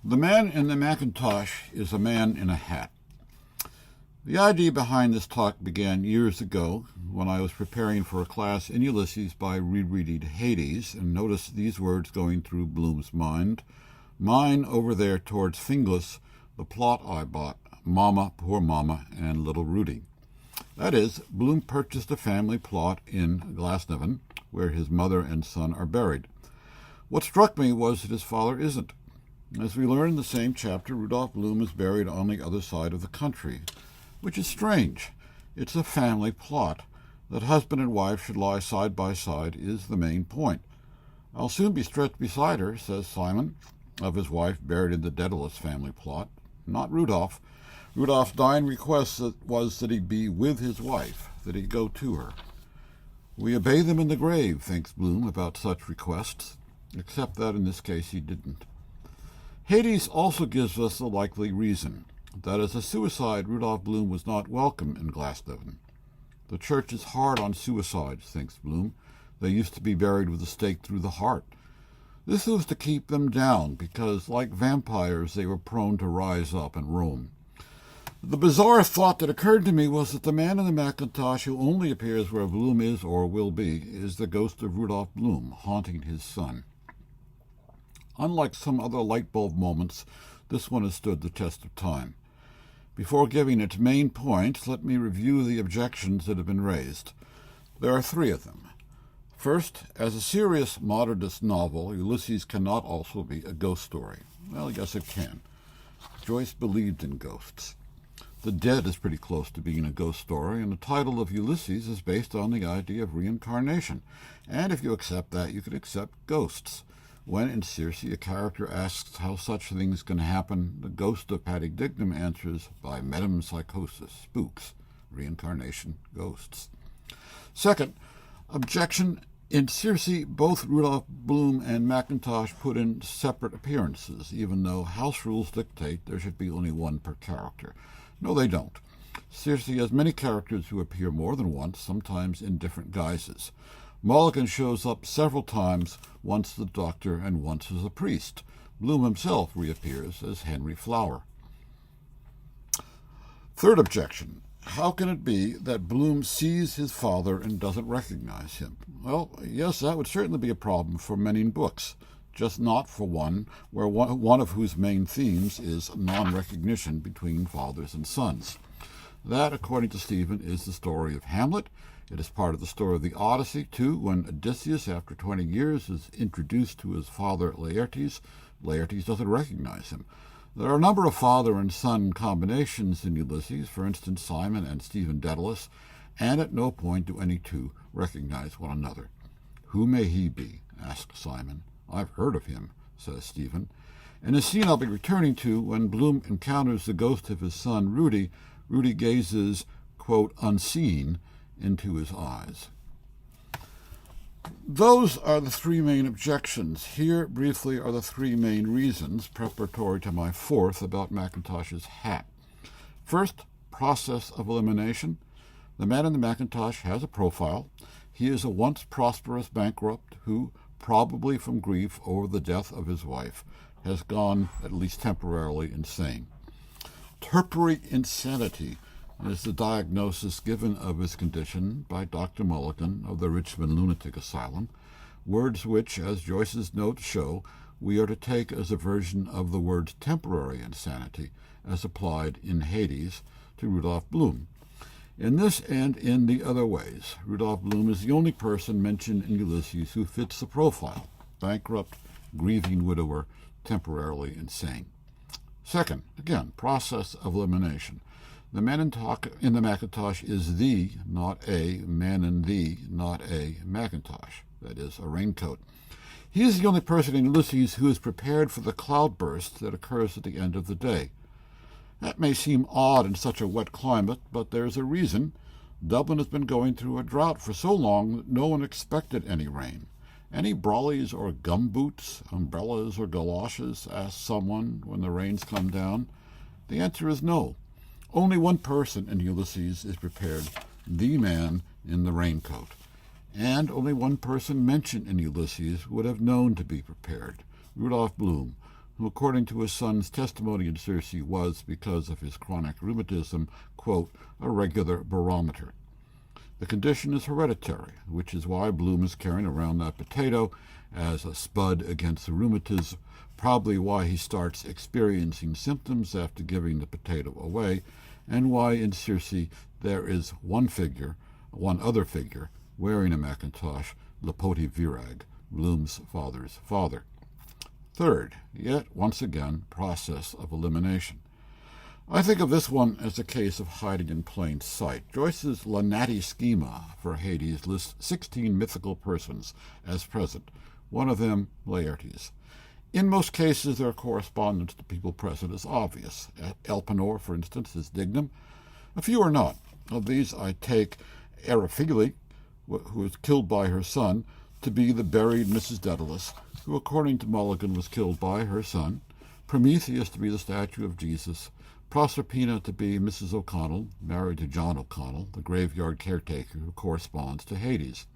The man in the Macintosh is a man in a hat. The idea behind this talk began years ago when I was preparing for a class in Ulysses by rereading Hades and noticed these words going through Bloom's mind. Mine over there towards Fingless, the plot I bought, Mama, Poor Mama, and Little Rudy. That is, Bloom purchased a family plot in Glasnevin where his mother and son are buried. What struck me was that his father isn't. As we learn in the same chapter, Rudolph Bloom is buried on the other side of the country, which is strange. It's a family plot. That husband and wife should lie side by side is the main point. I'll soon be stretched beside her, says Simon, of his wife buried in the Daedalus family plot. Not Rudolph. Rudolph's dying request was that he be with his wife, that he go to her. We obey them in the grave, thinks Bloom about such requests, except that in this case he didn't. Hades also gives us a likely reason. That as a suicide, Rudolph Bloom was not welcome in Glasnevin. The church is hard on suicides, thinks Bloom. They used to be buried with a stake through the heart. This was to keep them down, because, like vampires, they were prone to rise up and roam. The bizarre thought that occurred to me was that the man in the Macintosh who only appears where Bloom is or will be is the ghost of Rudolph Bloom, haunting his son. Unlike some other light bulb moments, this one has stood the test of time. Before giving its main points, let me review the objections that have been raised. There are three of them. First, as a serious modernist novel, Ulysses cannot also be a ghost story. Well, yes, it can. Joyce believed in ghosts. The Dead is pretty close to being a ghost story, and the title of Ulysses is based on the idea of reincarnation. And if you accept that, you can accept ghosts. When in Circe a character asks how such things can happen, the ghost of Patty Dignam answers by metempsychosis, spooks, reincarnation, ghosts. Second, objection. In Circe, both Rudolph Bloom and Macintosh put in separate appearances, even though house rules dictate there should be only one per character. No, they don't. Circe has many characters who appear more than once, sometimes in different guises. Mulligan shows up several times, once as the doctor and once as a priest. Bloom himself reappears as Henry Flower. Third objection. How can it be that Bloom sees his father and doesn't recognize him? Well, yes, that would certainly be a problem for many books, just not for one where one of whose main themes is non-recognition between fathers and sons. That, according to Stephen, is the story of Hamlet. It is part of the story of the Odyssey, too, when Odysseus, after 20 years, is introduced to his father Laertes. Laertes doesn't recognize him. There are a number of father and son combinations in Ulysses, for instance, Simon and Stephen Daedalus, and at no point do any two recognize one another. Who may he be? Asks Simon. I've heard of him, says Stephen. In a scene I'll be returning to, when Bloom encounters the ghost of his son Rudy, Rudy gazes, quote, unseen, into his eyes. Those are the three main objections. Here, briefly, are the three main reasons, preparatory to my fourth, about Macintosh's hat. First, process of elimination. The man in the Macintosh has a profile. He is a once prosperous bankrupt who, probably from grief over the death of his wife, has gone, at least temporarily, insane. Tertiary insanity is the diagnosis given of his condition by Dr. Mulligan of the Richmond Lunatic Asylum, words which, as Joyce's notes show, we are to take as a version of the word temporary insanity, as applied in Hades to Rudolph Bloom. In this and in the other ways, Rudolph Bloom is the only person mentioned in Ulysses who fits the profile: bankrupt, grieving widower, temporarily insane. Second, again, process of elimination. The man in the Macintosh is the, not a, man in the, not a, Macintosh. That is, a raincoat. He is the only person in Ulysses who is prepared for the cloudburst that occurs at the end of the day. That may seem odd in such a wet climate, but there's a reason. Dublin has been going through a drought for so long that no one expected any rain. Any brollies or gumboots, umbrellas or galoshes, asks someone when the rains come down. The answer is no. Only one person in Ulysses is prepared, the man in the raincoat. And only one person mentioned in Ulysses would have known to be prepared, Rudolph Bloom, who, according to his son's testimony in Circe, was, because of his chronic rheumatism, quote, a regular barometer. The condition is hereditary, which is why Bloom is carrying around that potato as a spud against the rheumatism, probably why he starts experiencing symptoms after giving the potato away, and why in Circe there is one other figure, wearing a Macintosh, Lipoti Virag, Bloom's father's father. Third, yet once again, process of elimination. I think of this one as a case of hiding in plain sight. Joyce's Lanati schema for Hades lists 16 mythical persons as present, one of them Laertes. In most cases, their correspondence to people present is obvious. Elpenor, for instance, is Dignam. A few are not. Of these, I take Eriphyle, who was killed by her son, to be the buried Mrs. Daedalus, who, according to Mulligan, was killed by her son, Prometheus to be the statue of Jesus, Proserpina to be Mrs. O'Connell, married to John O'Connell, the graveyard caretaker who corresponds to Hades.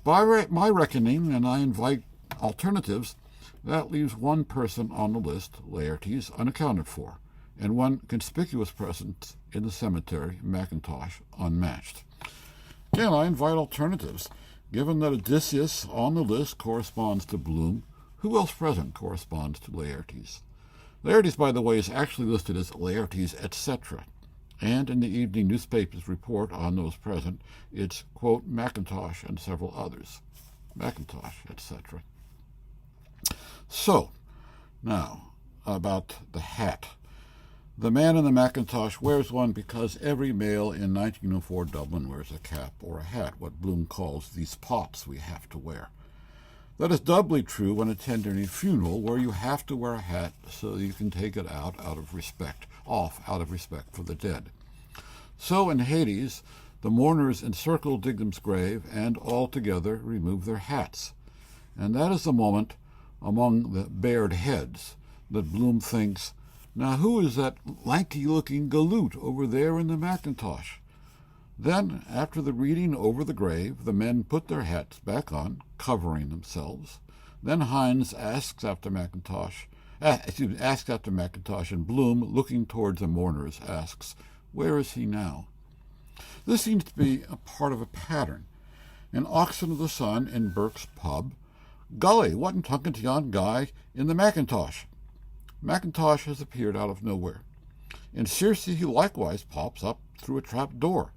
By my reckoning, and I invite alternatives, that leaves one person on the list, Laertes, unaccounted for, and one conspicuous presence in the cemetery, Macintosh, unmatched. Again, I invite alternatives. Given that Odysseus on the list corresponds to Bloom, who else present corresponds to Laertes? Laertes, by the way, is actually listed as Laertes, etc., and in the evening newspaper's report on those present, it's, quote, Macintosh and several others. Macintosh, etc. So, now, about the hat. The man in the Macintosh wears one because every male in 1904 Dublin wears a cap or a hat, what Bloom calls these pots we have to wear. That is doubly true when attending a funeral where you have to wear a hat so you can take it off out of respect for the dead. So in Hades, the mourners encircle Dignam's grave and all together remove their hats. And that is the moment, among the bared heads, that Bloom thinks, now who is that lanky-looking galoot over there in the Macintosh? Then, after the reading over the grave, the men put their hats back on, covering themselves. Then Hines asks after Macintosh, and Bloom, looking towards the mourners, asks, where is he now? This seems to be a part of a pattern. In Oxen of the Sun in Burke's pub, golly, wasn't Tunken's yon guy in the Macintosh? Macintosh has appeared out of nowhere. In Circe, he likewise pops up through a trap door,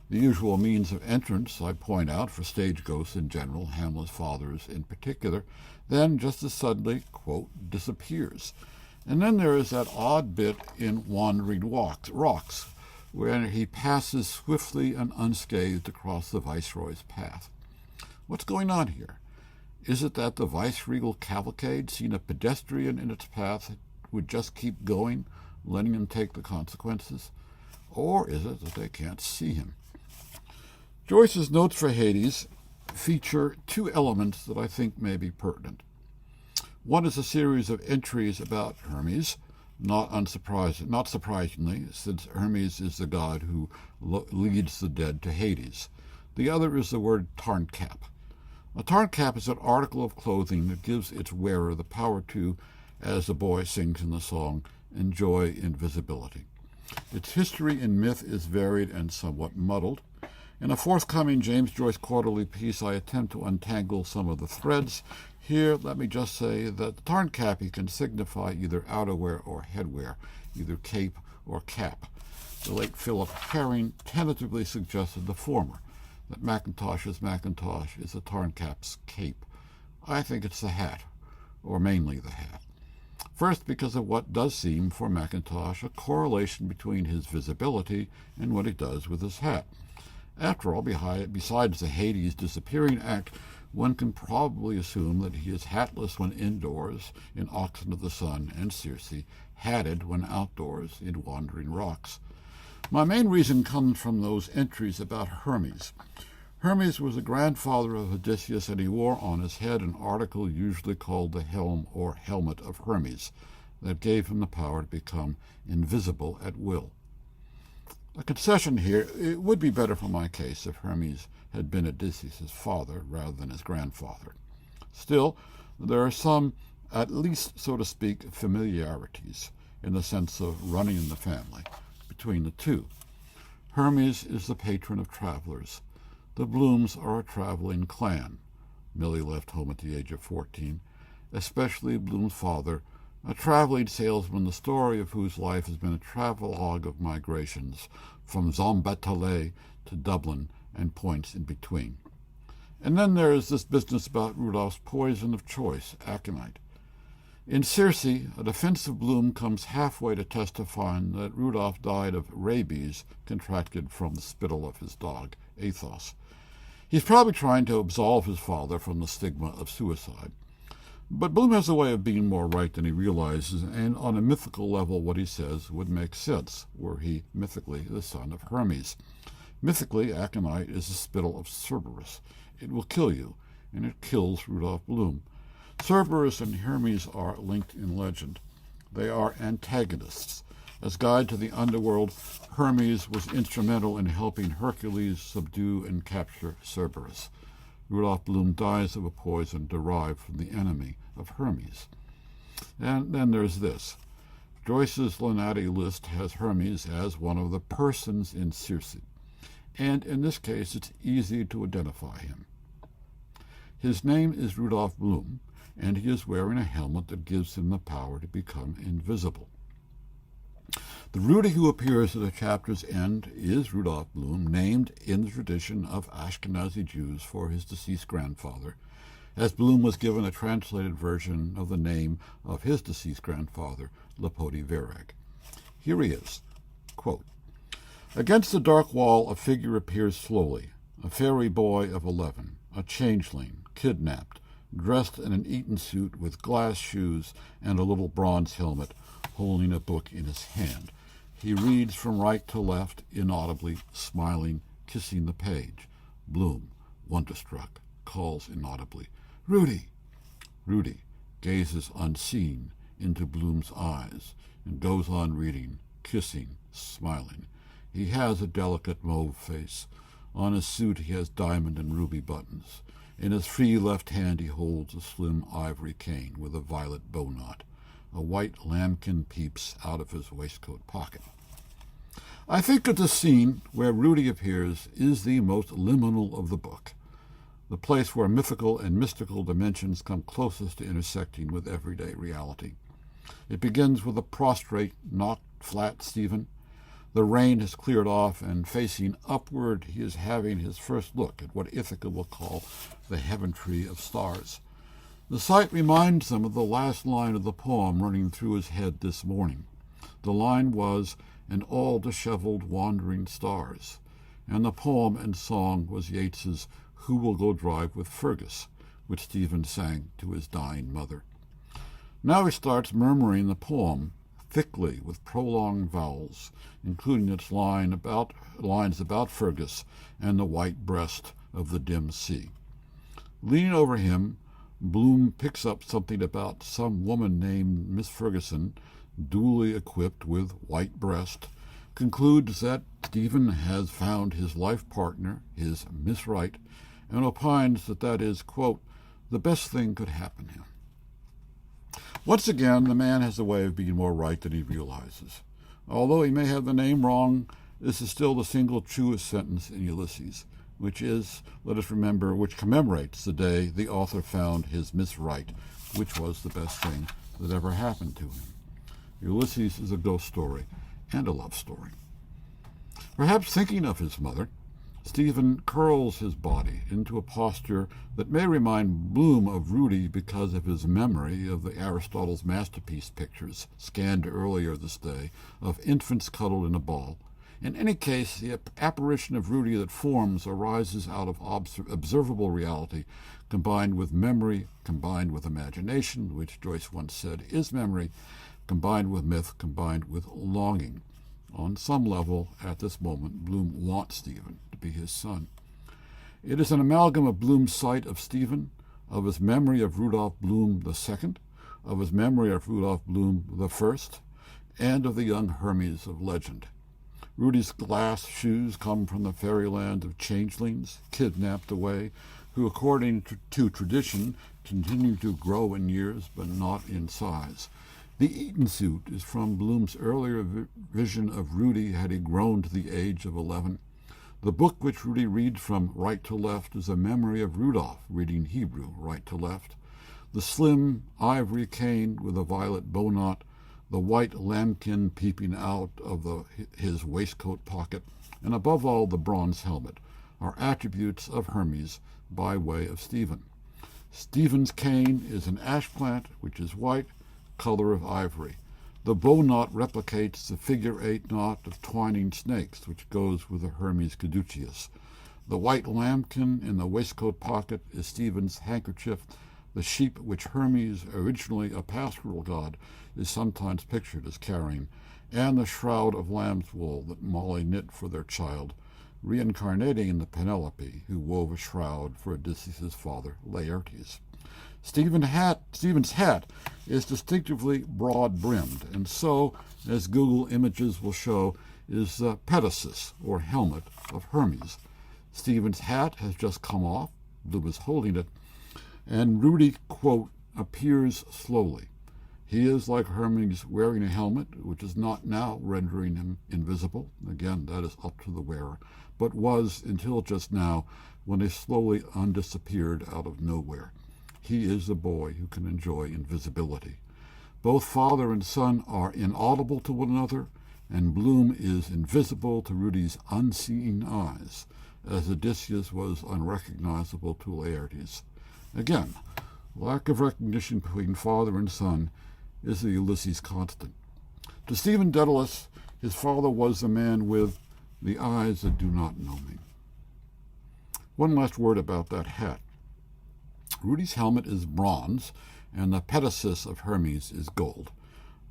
the usual means of entrance, I point out, for stage ghosts in general, Hamlet's fathers in particular, then just as suddenly, quote, disappears. And then there is that odd bit in Wandering Rocks, where he passes swiftly and unscathed across the Viceroy's path. What's going on here? Is it that the vice-regal cavalcade, seeing a pedestrian in its path, would just keep going, letting him take the consequences? Or is it that they can't see him? Joyce's notes for Hades feature two elements that I think may be pertinent. One is a series of entries about Hermes, not surprisingly, since Hermes is the god who leads the dead to Hades. The other is the word tarncap. A tarncap is an article of clothing that gives its wearer the power to, as the boy sings in the song, enjoy invisibility. Its history in myth is varied and somewhat muddled. In a forthcoming James Joyce quarterly piece, I attempt to untangle some of the threads. Here, let me just say that the tarncappy can signify either outerwear or headwear, either cape or cap. The late Philip Herring tentatively suggested the former, that Macintosh's Macintosh is a tarncap's cape. I think it's the hat, or mainly the hat. First, because of what does seem for Macintosh a correlation between his visibility and what he does with his hat. After all, besides the Hades disappearing act, one can probably assume that he is hatless when indoors in Oxen of the Sun and Circe, hatted when outdoors in Wandering Rocks. My main reason comes from those entries about Hermes. Hermes was the grandfather of Odysseus, and he wore on his head an article usually called the helm or helmet of Hermes that gave him the power to become invisible at will. A concession here, it would be better for my case if Hermes had been Odysseus' father rather than his grandfather. Still, there are some at least, so to speak, familiarities, in the sense of running in the family, between the two. Hermes is the patron of travelers. The Blooms are a traveling clan. Millie left home at the age of 14, especially Bloom's father, a traveling salesman, the story of whose life has been a travelogue of migrations from Szombathely to Dublin and points in between. And then there is this business about Rudolph's poison of choice, aconite. In Circe, a defensive Bloom comes halfway to testifying that Rudolph died of rabies contracted from the spittle of his dog, Athos. He's probably trying to absolve his father from the stigma of suicide. But Bloom has a way of being more right than he realizes, and on a mythical level what he says would make sense, were he mythically the son of Hermes. Mythically, aconite is the spittle of Cerberus. It will kill you, and it kills Rudolph Bloom. Cerberus and Hermes are linked in legend. They are antagonists. As guide to the underworld, Hermes was instrumental in helping Hercules subdue and capture Cerberus. Rudolph Bloom dies of a poison derived from the enemy of Hermes. And then there's this. Joyce's Lunati list has Hermes as one of the persons in Circe, and in this case it's easy to identify him. His name is Rudolph Bloom, and he is wearing a helmet that gives him the power to become invisible. The Rudy who appears at the chapter's end is Rudolph Bloom, named in the tradition of Ashkenazi Jews for his deceased grandfather, as Bloom was given a translated version of the name of his deceased grandfather, Lepoti Virag. Here he is, quote, "Against the dark wall a figure appears slowly, a fairy boy of 11, a changeling, kidnapped, dressed in an Eton suit with glass shoes and a little bronze helmet, holding a book in his hand. He reads from right to left, inaudibly, smiling, kissing the page. Bloom, wonderstruck, calls inaudibly, 'Rudy!' Rudy gazes unseen into Bloom's eyes and goes on reading, kissing, smiling. He has a delicate mauve face. On his suit he has diamond and ruby buttons. In his free left hand he holds a slim ivory cane with a violet bow knot. A white lambkin peeps out of his waistcoat pocket." I think that the scene where Rudy appears is the most liminal of the book, the place where mythical and mystical dimensions come closest to intersecting with everyday reality. It begins with a prostrate, knocked flat Stephen. The rain has cleared off, and facing upward he is having his first look at what Ithaca will call the heaven tree of stars. The sight reminds him of the last line of the poem running through his head this morning. The line was, "and all disheveled wandering stars," and the poem and song was Yeats's "Who Will Go Drive with Fergus," which Stephen sang to his dying mother. Now he starts murmuring the poem, thickly with prolonged vowels, including its lines about Fergus and the white breast of the dim sea. Leaning over him, Bloom picks up something about some woman named Miss Ferguson, duly equipped with white breast, concludes that Stephen has found his life partner, his Miss Right, and opines that that is, quote, "the best thing could happen him." Once again, the man has a way of being more right than he realizes. Although he may have the name wrong, this is still the single truest sentence in Ulysses, which is, let us remember, which commemorates the day the author found his Miss Right, which was the best thing that ever happened to him. Ulysses is a ghost story and a love story. Perhaps thinking of his mother, Stephen curls his body into a posture that may remind Bloom of Rudy because of his memory of the Aristotle's masterpiece pictures, scanned earlier this day, of infants cuddled in a ball. In any case, the apparition of Rudy that forms arises out of observable reality, combined with memory, combined with imagination, which Joyce once said is memory, combined with myth, combined with longing. On some level, at this moment, Bloom wants Stephen to be his son. It is an amalgam of Bloom's sight of Stephen, of his memory of Rudolph Bloom II, of his memory of Rudolph Bloom I, and of the young Hermes of legend. Rudy's glass shoes come from the fairyland of changelings, kidnapped away, who, according to tradition, continue to grow in years but not in size. The Eton suit is from Bloom's earlier vision of Rudy had he grown to the age of 11. The book which Rudy reads from right to left is a memory of Rudolph reading Hebrew right to left. The slim ivory cane with a violet bow knot, the white lambkin peeping out of his waistcoat pocket, and above all the bronze helmet, are attributes of Hermes by way of Stephen. Stephen's cane is an ash plant, which is white, color of ivory. The bow knot replicates the figure-8 knot of twining snakes, which goes with the Hermes caduceus. The white lambkin in the waistcoat pocket is Stephen's handkerchief. The sheep which Hermes, originally a pastoral god, is sometimes pictured as carrying, and the shroud of lamb's wool that Molly knit for their child, reincarnating in the Penelope who wove a shroud for Odysseus' father, Laertes. Stephen's hat is distinctively broad-brimmed, and so, as Google Images will show, is the petasus, or helmet, of Hermes. Stephen's hat has just come off, Bloom is holding it, and Rudy, quote, appears slowly. He is, like Hermes, wearing a helmet, which is not now rendering him invisible. Again, that is up to the wearer, but was until just now, when he slowly undisappeared out of nowhere. He is the boy who can enjoy invisibility. Both father and son are inaudible to one another, and Bloom is invisible to Rudy's unseeing eyes, as Odysseus was unrecognizable to Laertes. Again, lack of recognition between father and son is the Ulysses constant. To Stephen Dedalus, his father was the man with the eyes that do not know me. One last word about that hat. Rudy's helmet is bronze, and the petasus of Hermes is gold.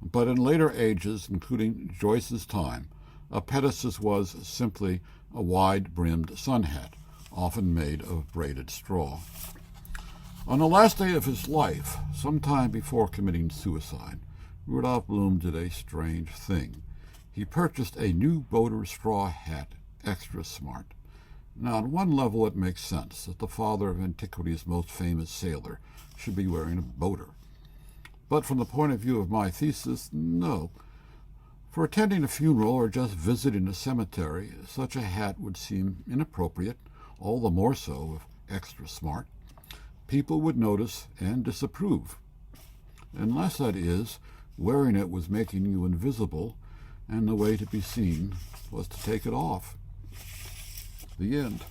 But in later ages, including Joyce's time, a petasus was simply a wide-brimmed sun hat, often made of braided straw. On the last day of his life, sometime before committing suicide, Rudolph Bloom did a strange thing. He purchased a new boater straw hat, extra smart. Now, on one level, it makes sense that the father of antiquity's most famous sailor should be wearing a boater. But from the point of view of my thesis, no. For attending a funeral or just visiting a cemetery, such a hat would seem inappropriate, all the more so if extra smart. People would notice and disapprove. Unless, that is, wearing it was making you invisible, and the way to be seen was to take it off. The end.